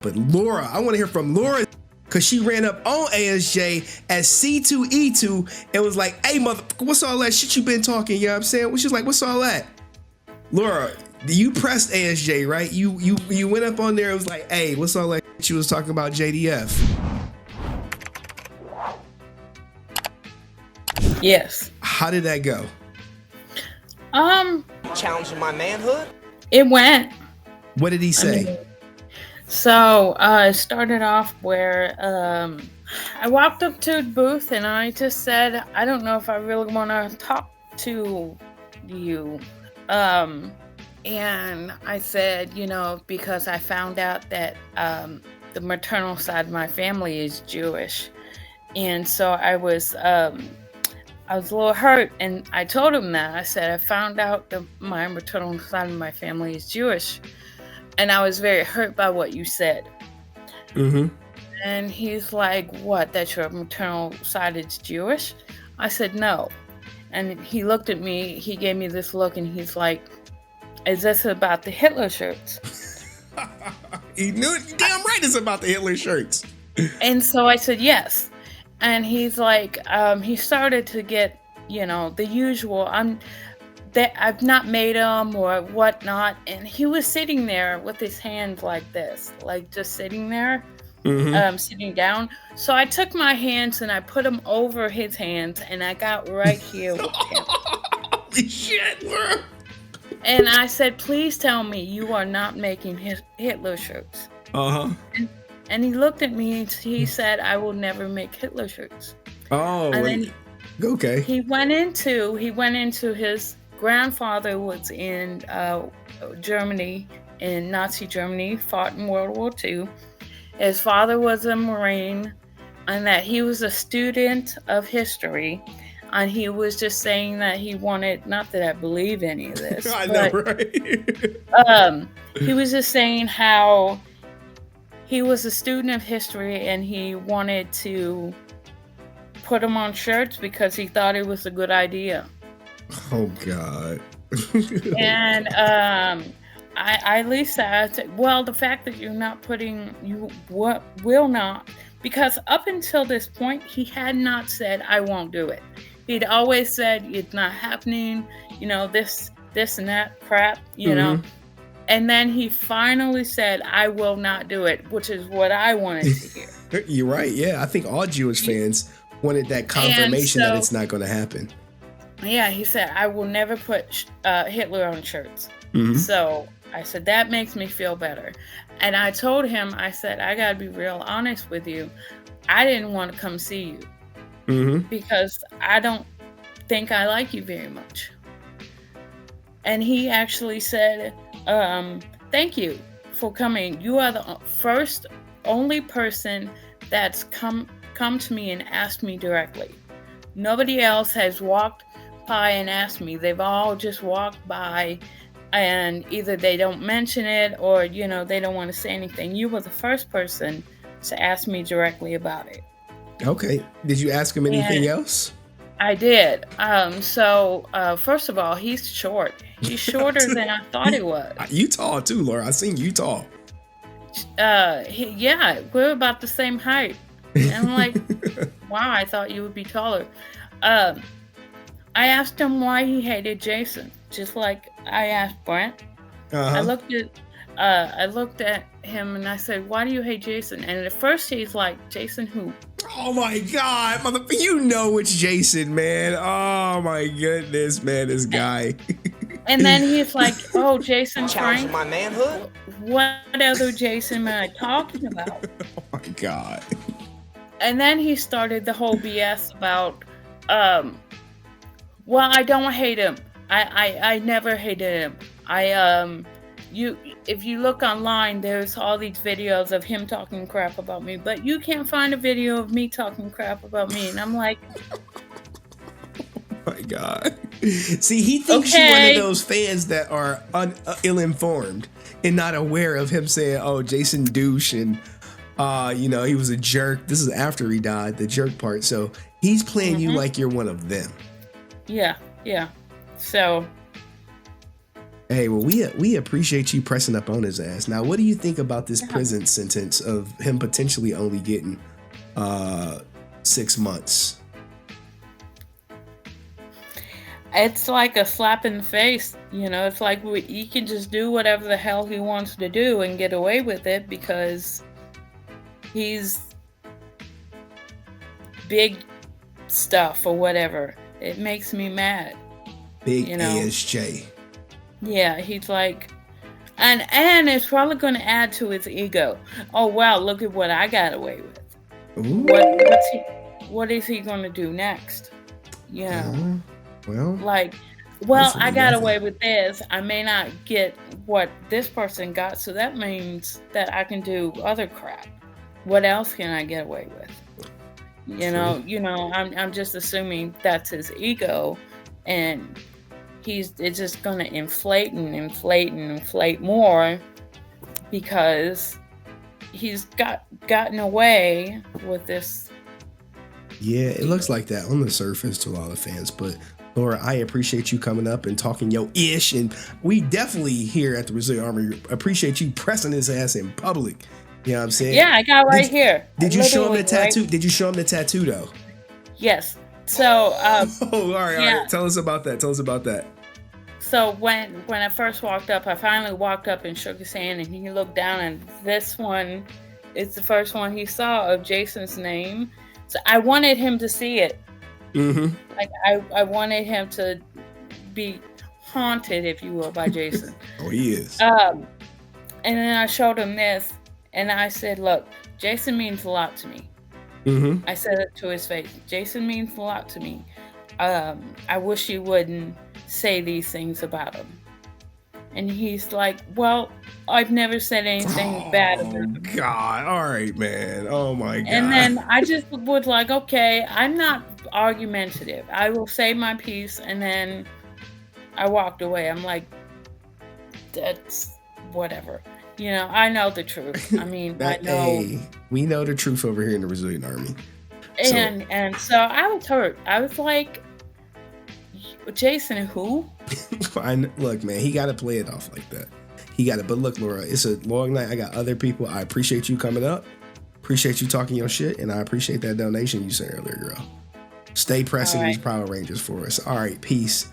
But Laura, I want to hear from Laura, because she ran up on ASJ as C2E2 and was like, hey, motherfucker, what's all that shit you been talking? You know what I'm saying? She's like, what's all that? Laura, you pressed ASJ, right? You went up on there. It was like, hey, what's all that shit you was talking about JDF? Yes. How did that go? Challenging my manhood? It went. What did he say? So it started off where I walked up to the booth and I just said, I don't know if I really want to talk to you. And I said, you know, because I found out that the maternal side of my family is Jewish. And so I was a little hurt, and I told him that. I said, I found out that my maternal side of my family is Jewish, and I was very hurt by what you said. Mm-hmm. And he's like, what, that your maternal side is Jewish? I said, no. And he looked at me, he gave me this look, and he's like, is this about the Hitler shirts? He knew it. Damn right it's about the Hitler shirts. And so I said, yes. And he's like, he started to get, you know, the usual, I've not made them or whatnot. And he was sitting there with his hands like this, like just sitting there, sitting down. So I took my hands and I put them over his hands, and I got right here with him. Holy shit, bro. And I said, please tell me you are not making Hitler shirts. Uh-huh. And he looked at me and he said, I will never make Hitler shirts. Oh, and then okay. He went into his grandfather was in Germany, in Nazi Germany, fought in World War II. His father was a Marine, and that he was a student of history. And he was just saying that he wanted, not that I believe any of this. I know, right? He was just saying how he was a student of history and he wanted to put them on shirts because he thought it was a good idea. Oh, God. And I at least said, well, the fact that you're not putting, you will not, because up until this point, he had not said, I won't do it. He'd always said, it's not happening, you know, this and that crap, you know. And then he finally said, I will not do it, which is what I wanted to hear. You're right. Yeah, I think all Jewish fans wanted that confirmation that it's not going to happen. Yeah, he said, I will never put Hitler on shirts. So I said, that makes me feel better. And I told him, I said, I got to be real honest with you. I didn't want to come see you because I don't think I like you very much. And he actually said, thank you for coming. You are the only person that's come to me and asked me directly. Nobody else has walked by and asked me. They've all just walked by, and either they don't mention it or, you know, they don't want to say anything. You were the first person to ask me directly about it. Okay. Did you ask him anything else? I did. So first of all, he's short. He's shorter than I thought he was. You tall too, Laura. I seen you tall. Yeah, we're about the same height. And I'm like, wow, I thought you would be taller. I asked him why he hated Jason, just like I asked Brent. I looked at him and I said, why do you hate Jason? And at first he's like, Jason who? Oh my God, motherfucker! You know it's Jason, man. Oh my goodness, man, this guy. And then he's like, oh, Jason Challenging Frank? my manhood? What other Jason am I talking about? Oh my God. And then he started the whole BS about, well, I don't hate him. I never hated him. If you look online, there's all these videos of him talking crap about me, but you can't find a video of me talking crap about me. And I'm like, oh my God. See, he thinks you're one of those fans that are ill-informed and not aware of him saying, oh, Jason douche, and you know, he was a jerk. This is after he died, the jerk part. So he's playing you like you're one of them. Yeah. So Hey, well, we appreciate you pressing up on his ass. Now, what do you think about this prison sentence of him potentially only getting 6 months? It's like a slap in the face, it's like he can just do whatever the hell he wants to do and get away with it because he's big stuff or whatever. It makes me mad. Big ASJ. Yeah, he's like, and it's probably going to add to his ego. Oh wow, look at what I got away with. Ooh. What is he going to do next? Well, I got away with this. I may not get what this person got, so that means that I can do other crap. What else can I get away with? I'm just assuming that's his ego, and it's just gonna inflate and inflate and inflate more because he's gotten away with this. Yeah, it looks like that on the surface to all the fans, but Laura, I appreciate you coming up and talking your ish, and we definitely here at the Brazilian Army appreciate you pressing his ass in public. You know what I'm saying? Yeah, I got here. Did you show him the tattoo? Did you show him the tattoo though? Yes. So, all right. Tell us about that. So when I first walked up, I finally walked up and shook his hand, and he looked down, and this one is the first one he saw of Jason's name. So I wanted him to see it. Mm-hmm. Like I wanted him to be haunted, if you will, by Jason. Oh, he is. And then I showed him this, and I said, "Look, Jason means a lot to me." Mm-hmm. I said it to his face. Jason means a lot to me. I wish you wouldn't say these things about him. And he's like, "Well, I've never said anything bad about him." God, all right, man. Oh my God. And then I just was like, okay, I'm not argumentative. I will say my piece, and then I walked away. I'm like, that's whatever. I know the truth. I mean, I know. Hey, we know the truth over here in the Brazilian Army. And so I was hurt. I was like, Jason, who? Look, man, he got to play it off like that. He got it. But look, Laura, it's a long night. I got other people. I appreciate you coming up. Appreciate you talking your shit. And I appreciate that donation you sent earlier, girl. Stay pressing these Power Rangers for us. All right, peace.